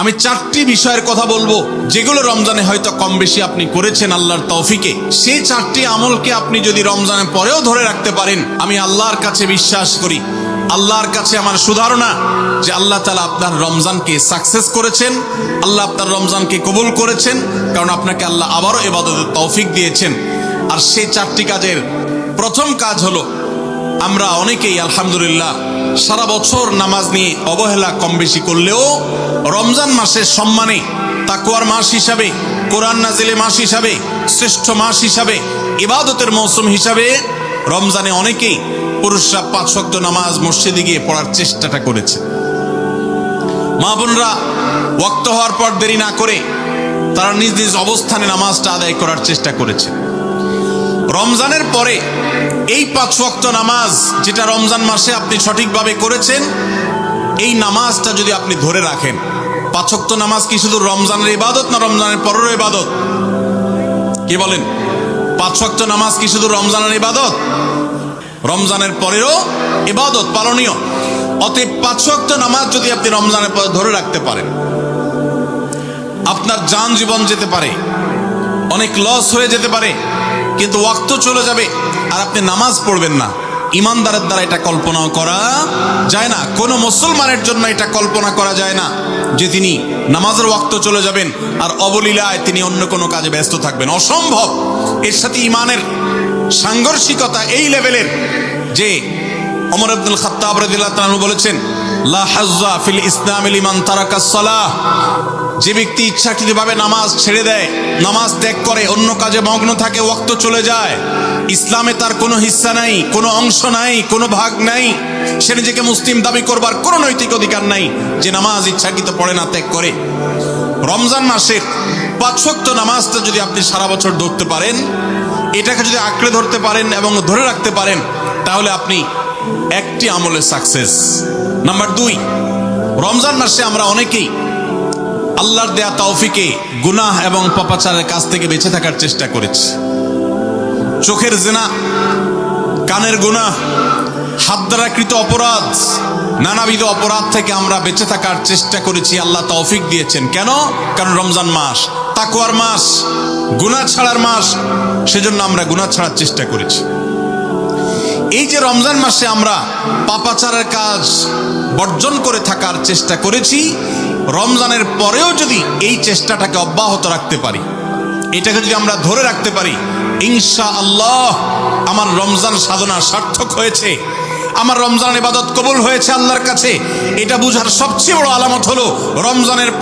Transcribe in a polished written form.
আমি চারটি বিষয়ের কথা বলবো, যেগুলো রমজানে হয়তো কম বেশি আপনি করেছেন আল্লাহর তৌফিকে। সেই চারটি আমলকে আপনি যদি রমজানের পরেও ধরে রাখতে পারেন, আমি আল্লাহর কাছে বিশ্বাস করি, আল্লাহর কাছে আমার সুধারণা যে আল্লাহ তাআলা আপনার রমজানকে সাকসেস করেছেন, আল্লাহ আপনার রমজানকে কবুল করেছেন, কারণ আপনাকে আল্লাহ আবারও ইবাদতের তৌফিক দিয়েছেন। আর সেই চারটি কাজের প্রথম কাজ হলো, আমরা অনেকেই আলহামদুলিল্লাহ সারা বছর নামাজ নিয়ে অবহেলা কম বেশি করলেও রমজান মাসের সম্মানে, তাকওয়ার মাস হিসাবে, কোরআন নাজিলের মাস হিসাবে, শ্রেষ্ঠ মাস হিসাবে, ইবাদতের মৌসুম হিসাবে রমজানে অনেকেই পুরুষরা 5 ওয়াক্ত নামাজ মসজিদে গিয়ে পড়ার চেষ্টাটা করেছে। মা বোনরা ওয়াক্ত হওয়ার পর দেরি না করে তারা নিজ নিজ অবস্থানে নামাজটা আদায় করার চেষ্টা করেছে। রমজানের পরে এই 5 ওয়াক্ত নামাজ যেটা রমজান মাসে আপনি সঠিকভাবে করেছেন, এই নামাজটা যদি আপনি ধরে রাখেন, 5 ওয়াক্ত নামাজ কি শুধু রমজানের ইবাদত না রমজানের পরেরও ইবাদত? কি বলেন? 5 ওয়াক্ত নামাজ কি শুধু রমজানের ইবাদত? রমজানের পরেরও ইবাদত পালনীয়। অতএব 5 ওয়াক্ত নামাজ যদি আপনি রমজানের পরে ধরে রাখতে পারেন, আপনার জান জীবন যেতে পারে, অনেক লস হয়ে যেতে পারে, কিন্তু ওয়াক্ত চলে যাবে আর আপনি নামাজ পড়বেন না। ইমানদারের দ্বারা এটা কল্পনাও করা যায় না, কোনো মুসলমানের জন্য এটা কল্পনা করা যায় না যে তিনি নামাজের ওয়াক্ত চলে যাবেন আর অবলীলায় তিনি অন্য কোনো কাজে ব্যস্ত থাকবেন। অসম্ভব। এর সাথে ইমানের সাংঘর্ষিকতা এই লেভেলের যে ওমর ইবনুল খাত্তাব রাদিয়াল্লাহু তাআলা বলেছেন, লা হাজ্জা ফিল ইসলামি লিমান তারাকাস সালাহ। যে ব্যক্তি ইচ্ছাকৃতভাবে নামাজ ছেড়ে দেয়, নামাজ ত্যাগ করে, অন্য কাজে মগ্ন থাকে, ওয়াক্ত চলে যায়, ইসলামে তার কোনো হিস্সা নাই, কোনো অংশ নাই, কোনো ভাগ নাই। সে নিজেকে মুসলিম দাবি করবার কোনো নৈতিক অধিকার নাই যে নামাজ ইচ্ছাকৃত পড়ে না, ত্যাগ করে। রমজান মাসের 5 ওয়াক্ত নামাজটা যদি আপনি সারা বছর ধরতে পারেন, এটাকে যদি আঁকড়ে ধরতে পারেন এবং ধরে রাখতে পারেন, তাহলে আপনি একটি আমলে সাকসেস। নাম্বার 2, রমজান মাসে আমরা অনেকেই আল্লাহর দেয়া তৌফিকে গুনাহ এবং পাপাচারের কাছ থেকে বেঁচে থাকার চেষ্টা করেছি। চোখের জিনা, কানের গুনাহ, হাত দ্বারা কৃত অপরাধ, নানাবিধ অপরাধ থেকে আমরা বেঁচে থাকার চেষ্টা করেছি। আল্লাহ তৌফিক দিয়েছেন। কেন? কারণ রমজান মাস তাকওয়ার মাস, গুনাহ ছাড়ার মাস, সেজন্য আমরা গুনাহ ছাড়ার চেষ্টা করেছি। এই যে রমজান মাসে আমরা পাপাচারের কাজ বর্জন করে থাকার চেষ্টা করেছি, রমজানের পরেও যদি এই চেষ্টাটাকে অব্যাহত রাখতে পারি, এটাকে যদি আমরা ধরে রাখতে পারি, ইনশাআল্লাহ আমার রমজান সাধনা সার্থক হয়েছে, আমার রমজান ইবাদত কবুল হয়েছে আল্লাহর কাছে। এটা বুঝার সবচেয়ে বড় আলামত হলো রমজানের পর